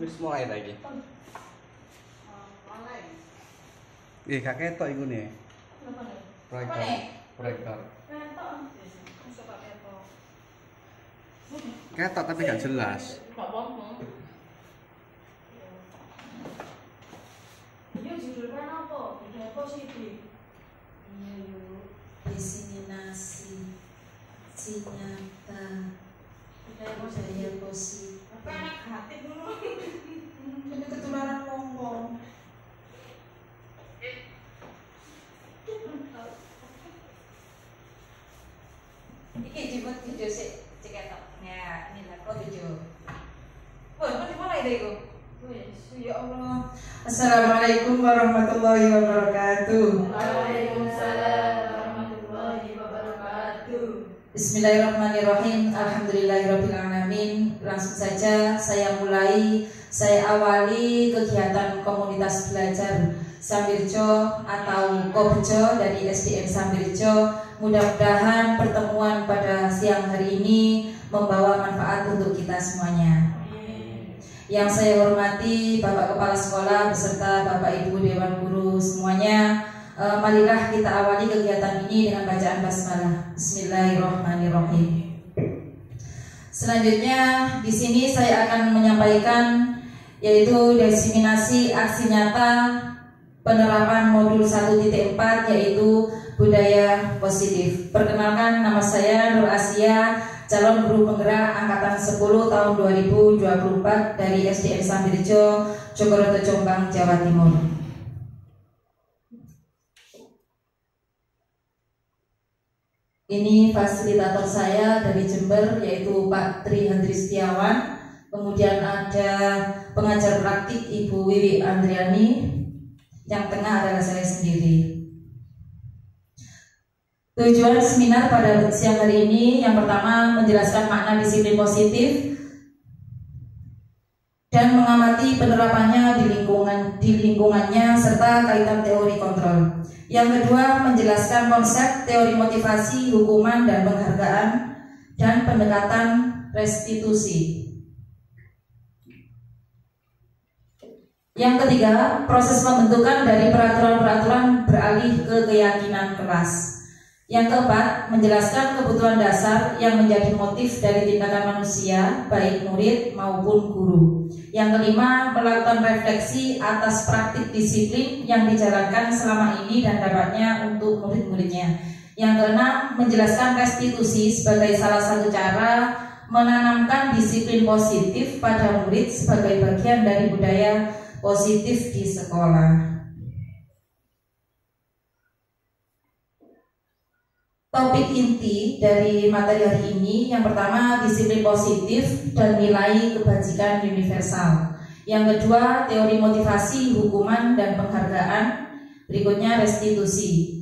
Wis mulai lagi. Gak ketok iku nih. Proyektor. Ketok tapi gak jelas. Iya judulnya apa? Budaya positif. Iya yuk. Diseminasi nyata budaya positif. Apa anak hati dulu? Ini ketularan ngomong. Iki jemput video sih ceketok. Ya, inilah kok video. Wah, dimulai deh kok. Ya Allah. Assalamualaikum warahmatullahi wabarakatuh. Waalaikumsalam warahmatullahi wabarakatuh. Bismillahirrahmanirrahim. Alhamdulillahirabbil alamin. Langsung saja saya awali kegiatan komunitas belajar Sambirjo atau Kobjo dari SDN Sambirjo. Mudah-mudahan pertemuan pada siang hari ini membawa manfaat untuk kita semuanya. Yang saya hormati Bapak Kepala Sekolah beserta Bapak Ibu Dewan Guru semuanya, marilah kita awali kegiatan ini dengan bacaan basmalah. Bismillahirrahmanirrahim. Selanjutnya di sini saya akan menyampaikan yaitu diseminasi aksi nyata penerapan modul 1.4 yaitu budaya positif. Perkenalkan, nama saya Nur Asia, calon guru penggerak angkatan 10 tahun 2024 dari SDN Sambirjo, Jogoroto, Jombang, Jawa Timur. Ini fasilitator saya dari Jember yaitu Pak Tri Hendri Setiawan. Kemudian ada pengajar praktik Ibu Wiwi Andriani. Yang tengah adalah saya sendiri. Tujuan seminar pada siang hari ini yang pertama menjelaskan makna disiplin positif dan mengamati penerapannya di lingkungannya serta kaitan teori kontrol. Yang kedua menjelaskan konsep teori motivasi, hukuman dan penghargaan dan pendekatan restitusi. Yang ketiga, proses pembentukan dari peraturan-peraturan beralih ke keyakinan kelas. Yang keempat, menjelaskan kebutuhan dasar yang menjadi motif dari tindakan manusia, baik murid maupun guru. Yang kelima, melakukan refleksi atas praktik disiplin yang dijalankan selama ini dan dampaknya untuk murid-muridnya. Yang keenam, menjelaskan restitusi sebagai salah satu cara menanamkan disiplin positif pada murid sebagai bagian dari budaya positif di sekolah. Topik inti dari materi hari ini yang pertama disiplin positif dan nilai kebajikan universal. Yang kedua teori motivasi, hukuman dan penghargaan. Berikutnya restitusi.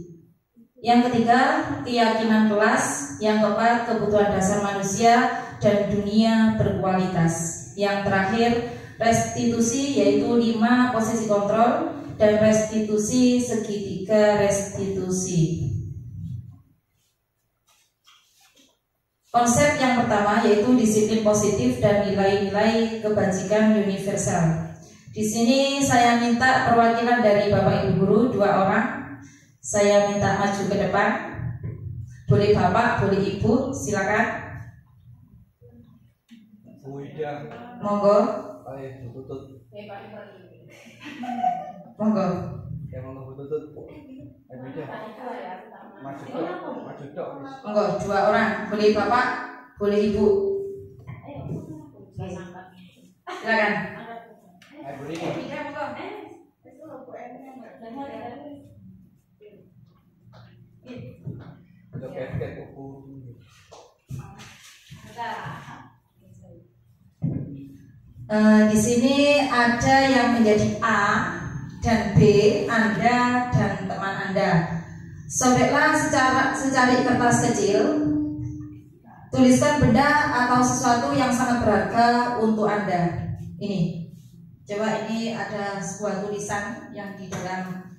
Yang ketiga keyakinan kelas. Yang keempat kebutuhan dasar manusia dan dunia berkualitas. Yang terakhir restitusi yaitu 5 posisi kontrol dan restitusi segitiga restitusi. Konsep yang pertama yaitu disiplin positif dan nilai-nilai kebajikan universal. Di sini saya minta perwakilan dari Bapak Ibu Guru 2 orang. Saya minta maju ke depan. Boleh Bapak, boleh Ibu, silakan. Monggo. Monggo. Monggo 2 orang, boleh Bapak, boleh Ibu. Silakan. Di sini ada yang menjadi A dan B, Anda dan teman Anda. Sobeklah secari kertas kecil. Tuliskan benda atau sesuatu yang sangat berharga untuk Anda. Ini, coba ini ada sebuah tulisan yang di dalam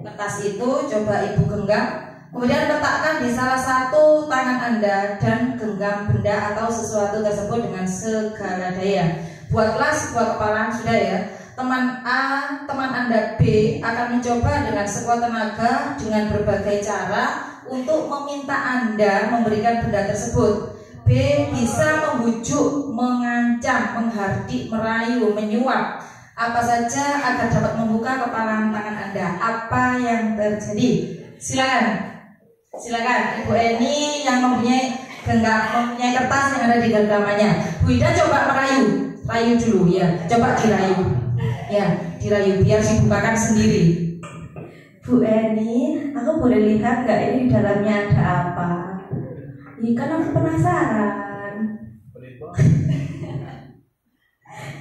kertas itu. Coba Ibu genggam. Kemudian letakkan di salah satu tangan Anda dan genggam benda atau sesuatu tersebut dengan segala daya. Buatlah sebuah kepalaan, sudah ya. Teman A, teman Anda B akan mencoba dengan sekuat tenaga dengan berbagai cara untuk meminta Anda memberikan benda tersebut. B bisa membujuk, mengancam, menghardik, merayu, menyuap, apa saja agar dapat membuka kepalan tangan Anda. Apa yang terjadi? Silakan Ibu Eni yang mempunyai kertas yang ada di genggamannya. Bu Ida coba rayu dulu ya. Coba dirayu. Ya, dirayu biar dibukakan sendiri. Bu Eni, aku boleh lihat nggak ini di dalamnya ada apa? Iya kan aku penasaran.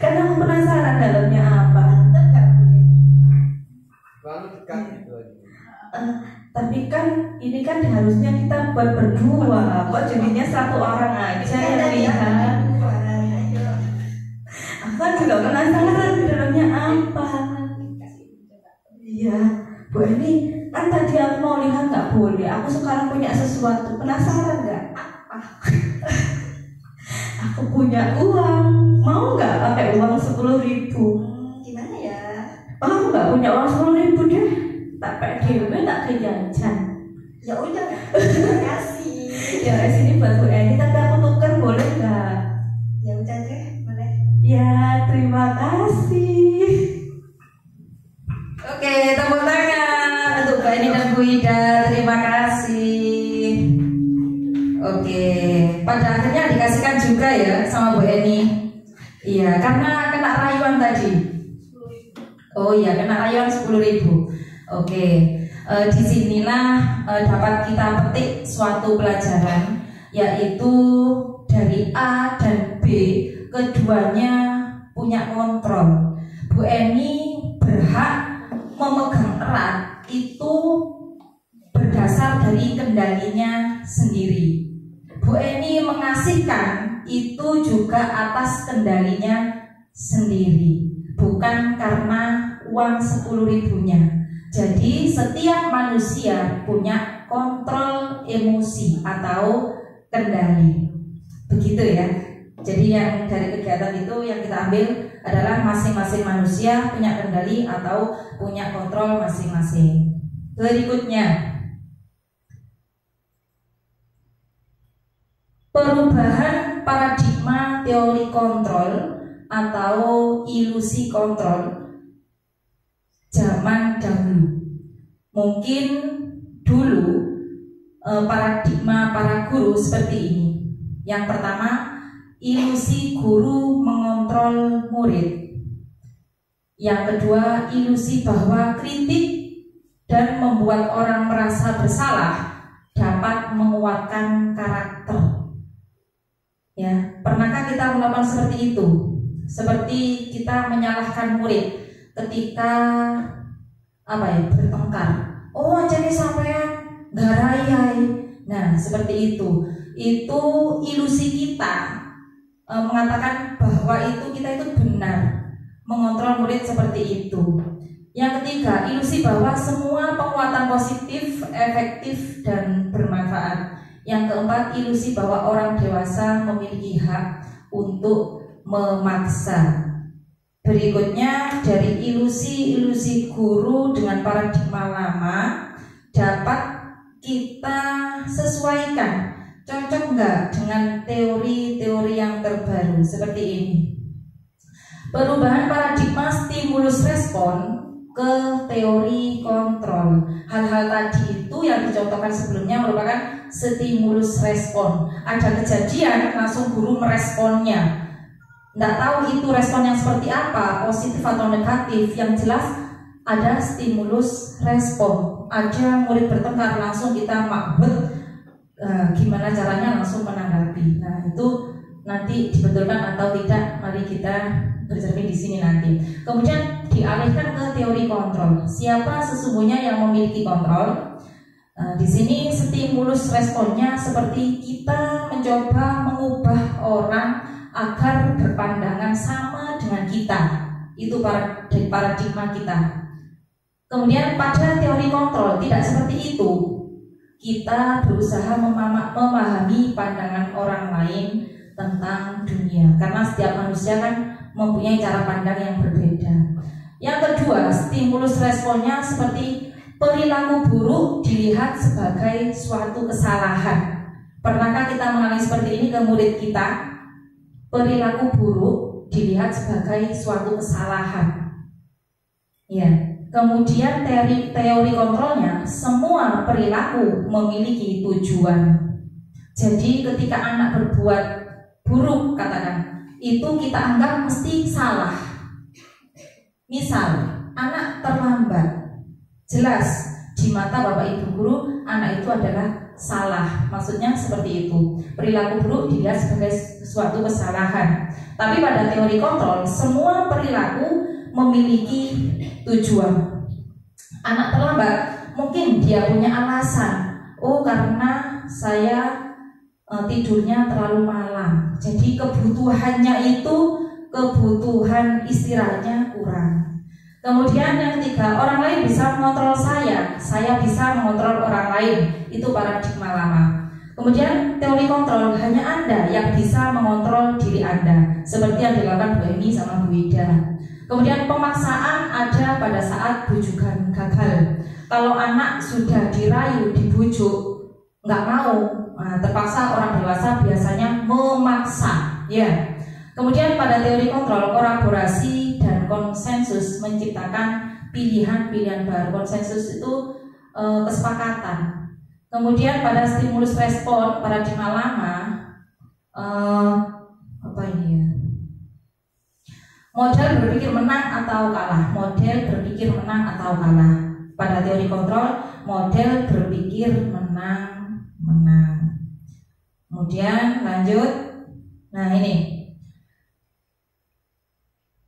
Kan aku penasaran dalamnya apa. Lalu dekat gitu lagi. Tapi kan ini kan harusnya kita buat berdua. Kok jadinya satu orang aja yang lihat? Aku kan juga penasaran di dalamnya apa. Iya, Bu Eni, kan tadi aku mau lihat nggak boleh. Aku sekarang punya sesuatu. Penasaran nggak? Apa? Aku punya uang. Mau nggak pakai uang 10.000? Gimana ya? Oh, aku nggak punya uang 10.000 deh. Tak pakai dewe, tak ke jajan. Ya udah, terima kasih. Ya sini buat Bu Eni, tapi aku tuker boleh nggak? Ya udah deh, boleh. Ya terima kasih. Oke, tepuk tangan untuk Bu Eni dan Bu Ida. Terima kasih. Oke, pada akhirnya dikasihkan juga ya sama Bu Eni. Iya, karena kena rayuan tadi. Oh iya, kena rayuan 10.000. Oke, disinilah dapat kita petik suatu pelajaran, yaitu dari A dan B, keduanya punya kontrol. Bu Eni berhak memegang erat itu berdasar dari kendalinya sendiri. Bu Eni mengasihkan itu juga atas kendalinya sendiri, bukan karena uang 10.000-nya. Jadi setiap manusia punya kontrol emosi atau kendali. Begitu ya. Jadi yang dari kegiatan itu yang kita ambil adalah masing-masing manusia punya kendali atau punya kontrol masing-masing. Berikutnya, perubahan paradigma teori kontrol atau ilusi kontrol zaman dahulu. Mungkin dulu paradigma para guru seperti ini. Yang pertama, ilusi guru mengontrol murid. Yang kedua, ilusi bahwa kritik dan membuat orang merasa bersalah dapat menguatkan karakter. Ya, pernahkah kita melakukan seperti itu? Seperti kita menyalahkan murid ketika bertengkar. Oh, jadi sampean garayai. Nah, seperti itu. Itu ilusi kita mengatakan bahwa kita itu benar mengontrol murid seperti itu. Yang ketiga, ilusi bahwa semua penguatan positif, efektif dan bermanfaat. Yang keempat, ilusi bahwa orang dewasa memiliki hak untuk memaksa. Berikutnya, dari ilusi-ilusi guru dengan paradigma lama dapat kita sesuaikan, cocok nggak dengan teori-teori yang terbaru seperti ini. Perubahan paradigma stimulus respon ke teori kontrol. Hal-hal tadi itu yang dicontohkan sebelumnya merupakan stimulus respon. Ada kejadian, langsung guru meresponnya. Nggak tahu itu respon yang seperti apa, positif atau negatif. Yang jelas ada stimulus respon. Ada murid bertengkar, langsung kita makbet. Gimana caranya langsung menanggapi. Nah, itu nanti dibetulkan atau tidak, mari kita bercermin di sini nanti. Kemudian dialihkan ke teori kontrol. Siapa sesungguhnya yang memiliki kontrol? Di sini stimulus responnya seperti kita mencoba mengubah orang agar berpandangan sama dengan kita. Itu paradigma kita. Kemudian pada teori kontrol tidak seperti itu. Kita berusaha memahami pandangan orang lain tentang dunia. Karena setiap manusia kan mempunyai cara pandang yang berbeda. Yang kedua, stimulus responnya seperti perilaku buruk dilihat sebagai suatu kesalahan. Pernahkah kita mengalami seperti ini ke murid kita? Perilaku buruk dilihat sebagai suatu kesalahan. Ya. Kemudian teori kontrolnya, semua perilaku memiliki tujuan. Jadi ketika anak berbuat buruk, katakan, itu kita anggap mesti salah. Misal, anak terlambat, jelas di mata Bapak Ibu guru anak itu adalah salah. Maksudnya seperti itu. Perilaku buruk dilihat sebagai suatu kesalahan. Tapi pada teori kontrol, semua perilaku memiliki tujuan. Anak terlambat, mungkin dia punya alasan. Oh, karena saya tidurnya terlalu malam. Jadi kebutuhannya itu kebutuhan istirahatnya kurang. Kemudian yang ketiga, orang lain bisa mengontrol saya bisa mengontrol orang lain. Itu paradigma lama. Kemudian teori kontrol, hanya Anda yang bisa mengontrol diri Anda, seperti yang dilakukan Bu Eni sama Bu Ida. Kemudian pemaksaan ada pada saat bujukan gagal. Kalau anak sudah dirayu, dibujuk, nggak mau, terpaksa orang dewasa biasanya memaksa, ya. Kemudian pada teori kontrol, kolaborasi dan konsensus menciptakan pilihan-pilihan baru. Konsensus itu kesepakatan. Kemudian pada stimulus respon paradigma lama, apa ini ya? Model berpikir menang atau kalah. Model berpikir menang atau kalah. Pada teori kontrol, model berpikir menang. Kemudian lanjut. Nah ini,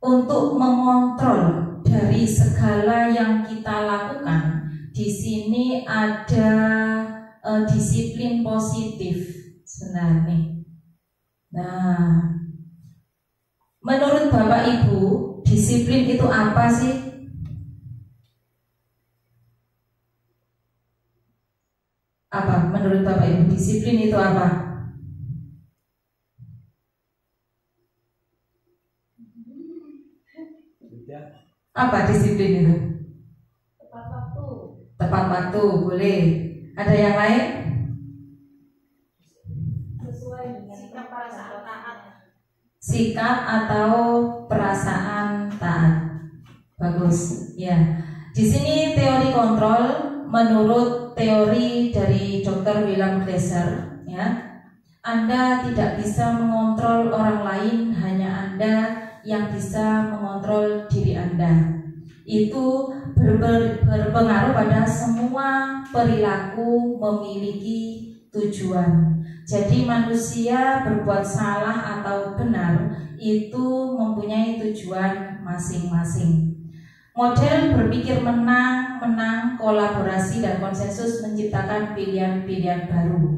untuk mengontrol dari segala yang kita lakukan, di sini ada disiplin positif sebenarnya. Nah, menurut Bapak Ibu, disiplin itu apa sih? Apa menurut Bapak Ibu disiplin itu apa? Apa disiplin itu? Tepat waktu. Tepat waktu, boleh. Ada yang lain? Sesuai dengan sikap perasaan taat. Sikap atau perasaan taat. Bagus, ya. Di sini teori kontrol menurut teori dari Dr. William Glasser, ya. Anda tidak bisa mengontrol orang lain, hanya Anda yang bisa mengontrol diri Anda. Itu berpengaruh pada semua perilaku memiliki tujuan. Jadi manusia berbuat salah atau benar itu mempunyai tujuan masing-masing. Model berpikir menang, kolaborasi dan konsensus menciptakan pilihan-pilihan baru.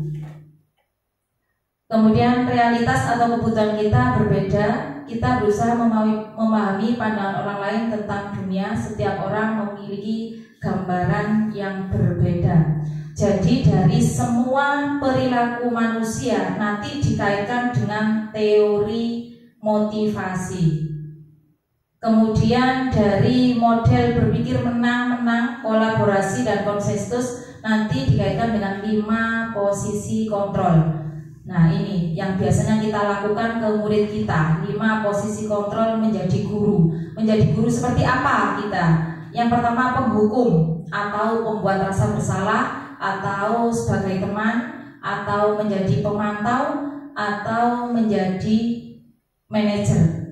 Kemudian realitas atau kebutuhan kita berbeda. Kita berusaha memahami pandangan orang lain tentang dunia. Setiap orang memiliki gambaran yang berbeda. Jadi dari semua perilaku manusia nanti dikaitkan dengan teori motivasi. Kemudian dari model berpikir menang, kolaborasi dan konsensus nanti dikaitkan dengan 5 posisi kontrol. Nah ini yang biasanya kita lakukan ke murid kita, 5 posisi kontrol menjadi guru. Menjadi guru seperti apa kita? Yang pertama penghukum atau pembuat rasa bersalah, atau sebagai teman, atau menjadi pemantau, atau menjadi manajer.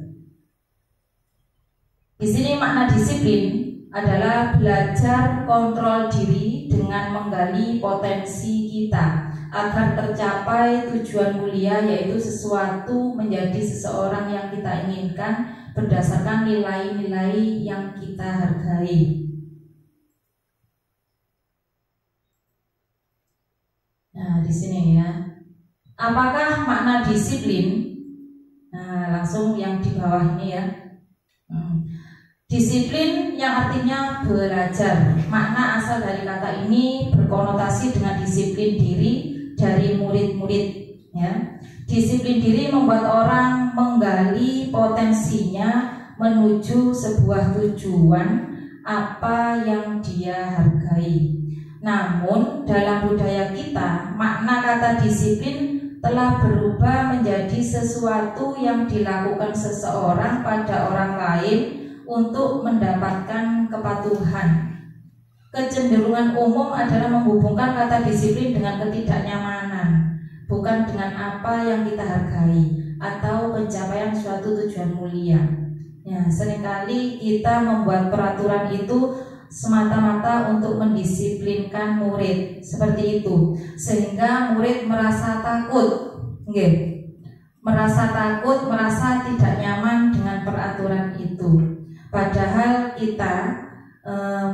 Di sini makna disiplin adalah belajar kontrol diri dengan menggali potensi kita agar tercapai tujuan mulia, yaitu sesuatu menjadi seseorang yang kita inginkan berdasarkan nilai-nilai yang kita hargai. Nah, di sini ya. Apakah makna disiplin? Nah, langsung yang di bawah ini ya. Disiplin yang artinya belajar. Makna asal dari kata ini berkonotasi dengan disiplin diri dari murid-murid, ya. Disiplin diri membuat orang menggali potensinya menuju sebuah tujuan apa yang dia hargai. Namun dalam budaya kita, makna kata disiplin telah berubah menjadi sesuatu yang dilakukan seseorang pada orang lain untuk mendapatkan kepatuhan. Kecenderungan umum adalah menghubungkan kata disiplin dengan ketidaknyamanan, bukan dengan apa yang kita hargai atau pencapaian suatu tujuan mulia. Ya, seringkali kita membuat peraturan itu semata-mata untuk mendisiplinkan murid, seperti itu, sehingga murid merasa takut, merasa tidak nyaman dengan peraturan itu. Padahal kita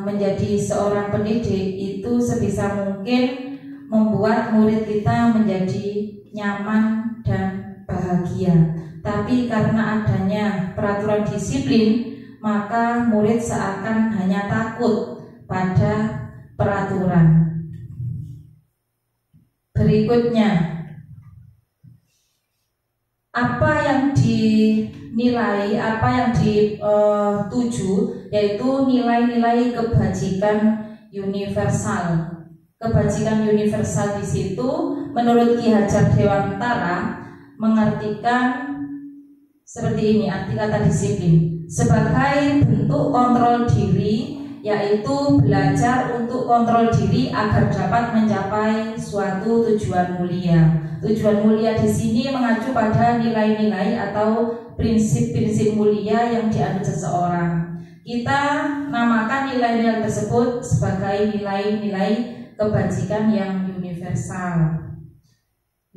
menjadi seorang pendidik itu sebisa mungkin membuat murid kita menjadi nyaman dan bahagia. Tapi karena adanya peraturan disiplin, maka murid seakan hanya takut pada peraturan. Berikutnya, apa yang dinilai, apa yang dituju, yaitu nilai-nilai kebajikan universal. Kebajikan universal di situ menurut Ki Hajar Dewantara mengartikan seperti ini arti kata disiplin: sebagai bentuk kontrol diri, yaitu belajar untuk kontrol diri agar dapat mencapai suatu tujuan mulia. Tujuan mulia di sini mengacu pada nilai-nilai atau prinsip-prinsip mulia yang dianut seseorang. Kita namakan nilai-nilai tersebut sebagai nilai-nilai kebajikan yang universal.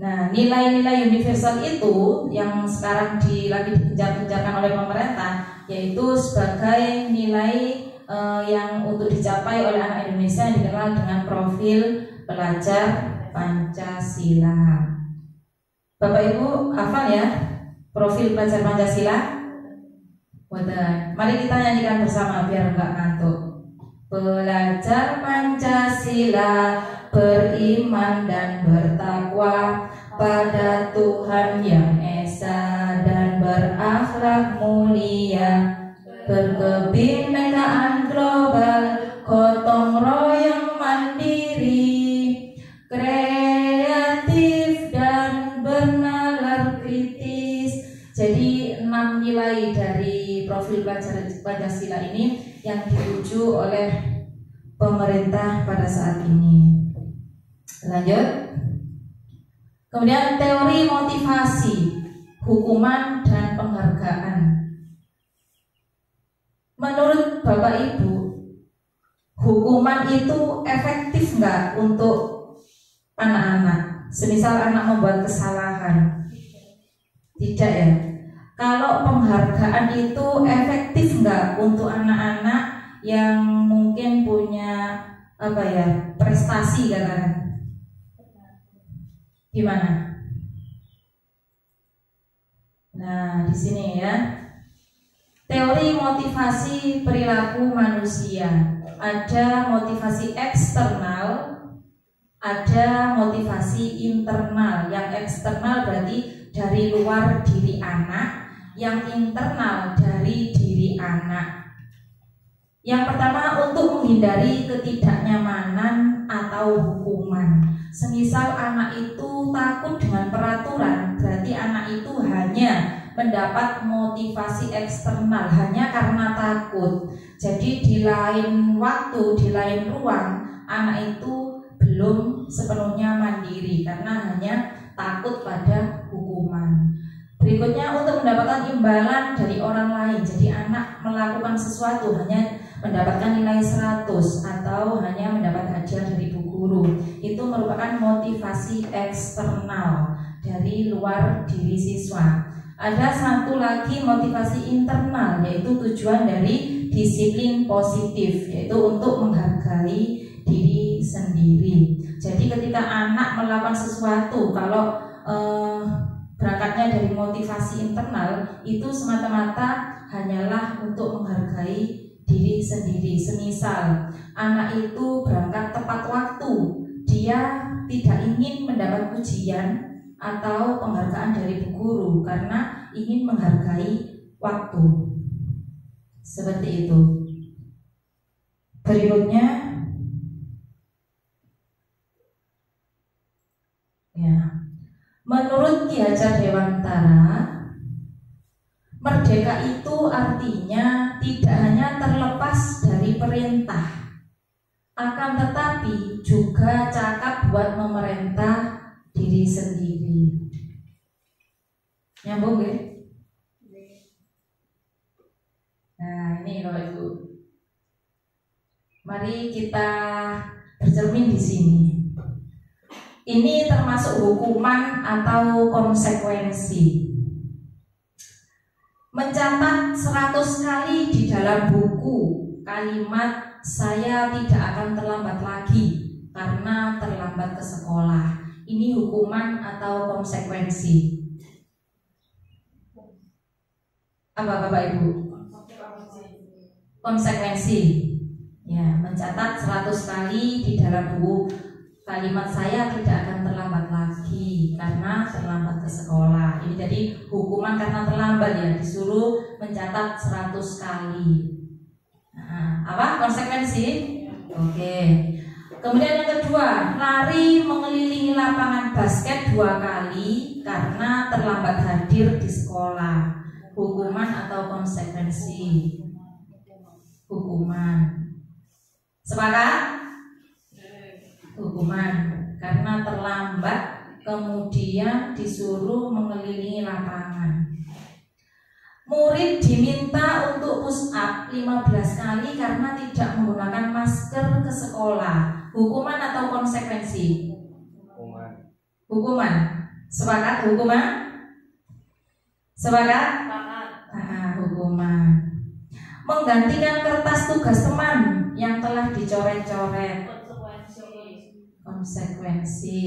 Nah, nilai-nilai universal itu yang sekarang lagi digencar-gencarkan oleh pemerintah, yaitu sebagai nilai yang untuk dicapai oleh anak Indonesia yang dikenal dengan profil pelajar Pancasila. Bapak Ibu hafal ya profil pelajar Pancasila? Wadah. Mari kita nyanyikan bersama biar enggak ngantuk. Pelajar Pancasila beriman dan bertakwa pada Tuhan Yang Esa dan berakhlak mulia, berkebinekaan global, gotong royong mandiri, kreatif dan bernalar kritis. Jadi 6 nilai dari profil pelajar Pancasila ini yang dituju oleh pemerintah pada saat ini. Lanjut. Kemudian teori motivasi, hukuman dan penghargaan. Menurut Bapak Ibu, hukuman itu efektif nggak untuk anak-anak? Semisal anak membuat kesalahan, tidak ya? Kalau penghargaan itu efektif nggak untuk anak-anak yang mungkin punya prestasi katakan? Gimana? Nah, di sini ya. Teori motivasi perilaku manusia. Ada motivasi eksternal, ada motivasi internal. Yang eksternal berarti dari luar diri anak, yang internal dari diri anak. Yang pertama, untuk menghindari ketidaknyamanan atau hukuman. Semisal anak itu takut dengan peraturan, berarti anak itu hanya mendapat motivasi eksternal hanya karena takut. Jadi di lain waktu, di lain ruang, anak itu belum sepenuhnya mandiri karena hanya takut pada hukuman. Berikutnya, untuk mendapatkan imbalan dari orang lain. Jadi anak melakukan sesuatu hanya mendapatkan nilai 100 atau hanya mendapat hadiah dari bu guru. Itu merupakan motivasi eksternal dari luar diri siswa. Ada satu lagi motivasi internal, yaitu tujuan dari disiplin positif, yaitu untuk menghargai diri sendiri. Jadi ketika anak melakukan sesuatu, kalau berangkatnya dari motivasi internal, itu semata-mata hanyalah untuk menghargai diri sendiri. Semisal anak itu berangkat tepat waktu, dia tidak ingin mendapat pujian atau penghargaan karena ingin menghargai waktu. Seperti itu. Berikutnya, ya, menurut Ki Hajar Dewantara, merdeka itu artinya tidak hanya terlepas dari perintah, akan tetapi juga cakap buat memerintah diri sendiri. Nyambung ya? Nah ini Bapak Ibu, mari kita bercermin di sini. Ini termasuk hukuman atau konsekuensi. Mencatat 100 kali di dalam buku kalimat "saya tidak akan terlambat lagi karena terlambat ke sekolah". Ini hukuman atau konsekuensi? Apa Bapak Ibu? Konsekuensi. Ya, mencatat 100 kali di dalam buku kalimat "saya tidak akan terlambat lagi karena terlambat ke sekolah". Ini jadi hukuman karena terlambat ya, disuruh mencatat 100 kali. Nah, apa konsekuensi? Oke. Kemudian yang kedua, lari mengelilingi lapangan basket 2 kali karena terlambat hadir di sekolah. Hukuman atau konsekuensi? Hukuman. Sepakat? Hukuman karena terlambat kemudian disuruh mengelilingi lapangan. Murid diminta untuk push up 15 kali karena tidak menggunakan masker ke sekolah. Hukuman atau konsekuensi? Hukuman. Sepakat hukuman? Sepakat? Hukuman. Menggantikan kertas tugas teman yang telah dicoret-coret. Konsekuensi.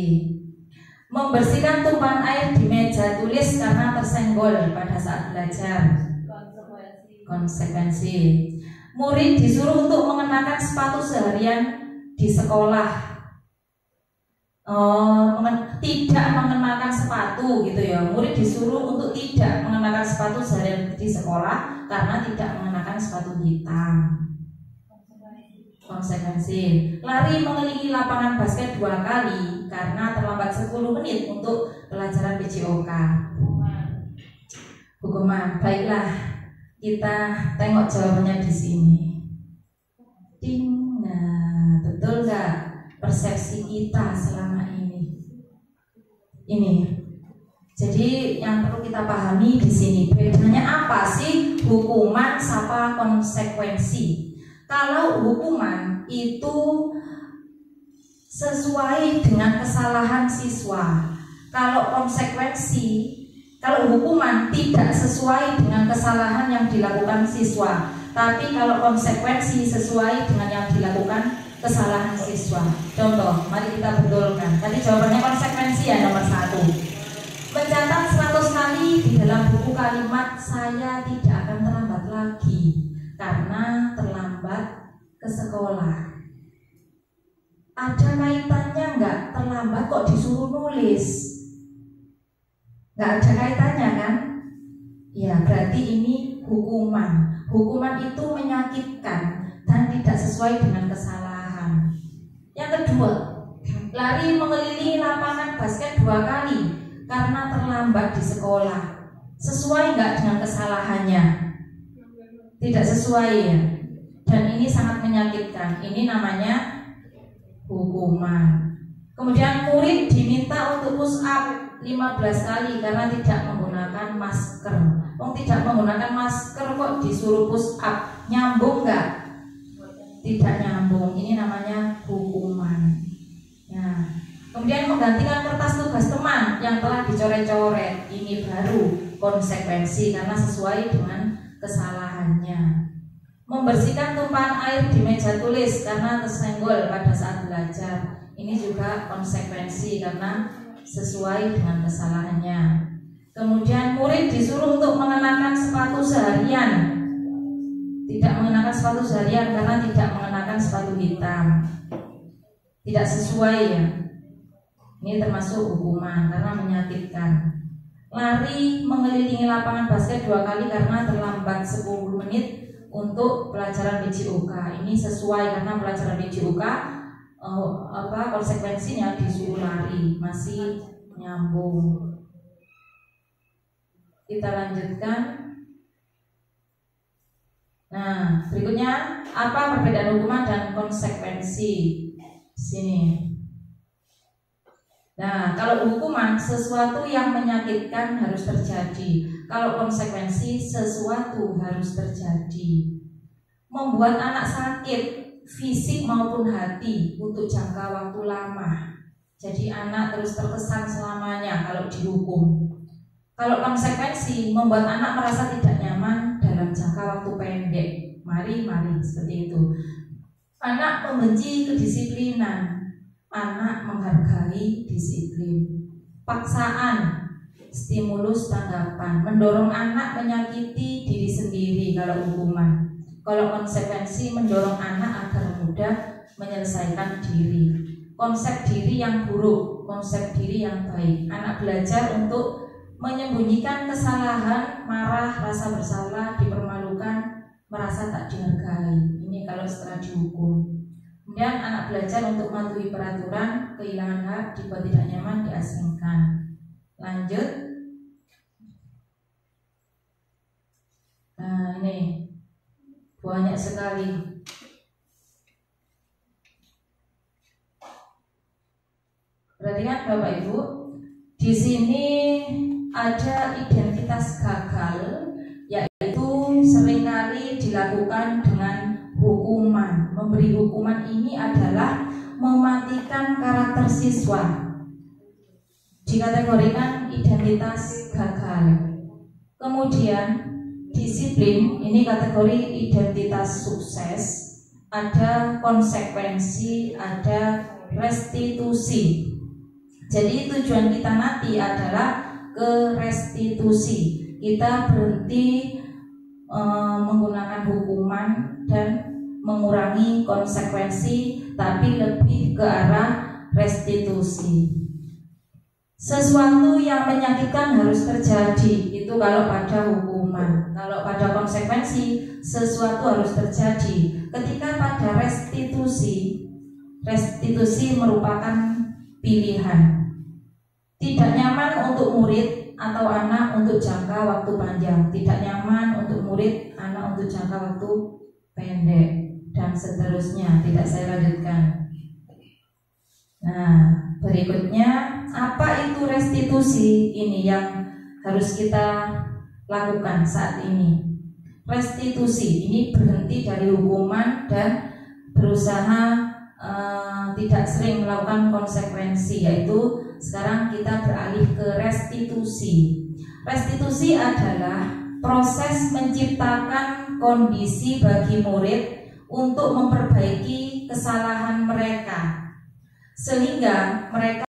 Membersihkan tumpahan air di meja tulis karena tersenggol pada saat belajar. Konsekuensi. Murid disuruh untuk mengenakan sepatu seharian di sekolah. Tidak mengenakan sepatu gitu ya. Murid disuruh untuk tidak mengenakan sepatu seharian di sekolah karena tidak mengenakan sepatu hitam. Konsekuensi. Lari mengelilingi lapangan basket 2 kali karena terlambat 10 menit untuk pelajaran PJOK. Hukuman. Baiklah, kita tengok jawabannya di sini. Ding. Nah, betul nggak persepsi kita selama ini? Ini. Jadi yang perlu kita pahami di sini, bedanya apa sih hukuman sama konsekuensi? Kalau hukuman itu sesuai dengan kesalahan siswa. Kalau konsekuensi, kalau hukuman tidak sesuai dengan kesalahan yang dilakukan siswa, tapi kalau konsekuensi sesuai dengan yang dilakukan kesalahan siswa. Contoh, mari kita betulkan. Tadi jawabannya konsekuensi ya, nomor 1. Mencatat 100 kali di dalam buku kalimat "saya tidak akan terlambat lagi karena terlambat ke sekolah". Ada kaitannya nggak terlambat kok disuruh nulis? Nggak ada kaitannya kan? Ya berarti ini hukuman. Hukuman itu menyakitkan dan tidak sesuai dengan kesalahan. Yang kedua, lari mengelilingi lapangan basket 2 kali karena terlambat di sekolah. Sesuai nggak dengan kesalahannya? Tidak sesuai ya. Dan ini sangat menyakitkan. Ini namanya hukuman. Kemudian murid diminta untuk push up 15 kali karena tidak menggunakan masker. Tidak menggunakan masker kok disuruh push up. Nyambung nggak? Tidak nyambung. Ini namanya hukuman. Ya. Kemudian menggantikan kertas tugas teman yang telah dicoret-coret. Ini baru konsekuensi karena sesuai dengan kesalahannya. Membersihkan tumpahan air di meja tulis karena tersenggol pada saat belajar. Ini juga konsekuensi karena sesuai dengan kesalahannya. Kemudian murid disuruh untuk mengenakan sepatu seharian. Tidak mengenakan sepatu seharian karena tidak mengenakan sepatu hitam. Tidak sesuai ya. Ini termasuk hukuman karena menyakitkan. lari mengelilingi lapangan basket 2 kali karena terlambat 10 menit untuk pelajaran BJUK. Ini sesuai karena pelajaran BJUK konsekuensinya disuruh lari, masih nyambung. Kita lanjutkan. Nah, berikutnya apa perbedaan hukuman dan konsekuensi? Sini. Nah, kalau hukuman sesuatu yang menyakitkan harus terjadi. Kalau konsekuensi sesuatu harus terjadi. Membuat anak sakit fisik maupun hati untuk jangka waktu lama. Jadi anak terus terkesan selamanya kalau dihukum. Kalau konsekuensi membuat anak merasa tidak nyaman dalam jangka waktu pendek. Mari seperti itu. Anak membenci kedisiplinan. Anak menghargai disiplin. Paksaan, stimulus tanggapan, mendorong anak menyakiti diri sendiri kalau hukuman. Kalau konsekuensi mendorong anak agar mudah menyelesaikan diri. Konsep diri yang buruk, konsep diri yang baik. Anak belajar untuk menyembunyikan kesalahan, marah, rasa bersalah, dipermalukan, merasa tak dihargai. Ini kalau setelah dihukum. Kemudian anak belajar untuk mematuhi peraturan, kehilangan hak, dibuat tidak nyaman, diasingkan. Lanjut. Nah, ini banyak sekali. Perhatikan Bapak Ibu, di sini ada identitas gagal, yaitu seringkali dilakukan dengan hukuman. Memberi hukuman ini adalah mematikan karakter siswa. Dikategorikan identitas gagal. Kemudian disiplin ini kategori identitas sukses. Ada konsekuensi, ada restitusi. Jadi tujuan kita nanti adalah ke restitusi. Kita berhenti menggunakan hukuman dan mengurangi konsekuensi, tapi lebih ke arah restitusi. Sesuatu yang menyakitkan harus terjadi, itu kalau pada hukuman. Kalau pada konsekuensi, sesuatu harus terjadi. Ketika pada restitusi, restitusi merupakan pilihan. Tidak nyaman untuk murid atau anak untuk jangka waktu panjang, tidak nyaman untuk murid, anak untuk jangka waktu pendek, dan seterusnya. Tidak saya lanjutkan. Nah, berikutnya apa itu restitusi? Ini yang harus kita lakukan saat ini. Restitusi ini berhenti dari hukuman dan berusaha tidak sering melakukan konsekuensi, yaitu sekarang kita beralih ke restitusi. Restitusi adalah proses menciptakan kondisi bagi murid untuk memperbaiki kesalahan mereka, sehingga mereka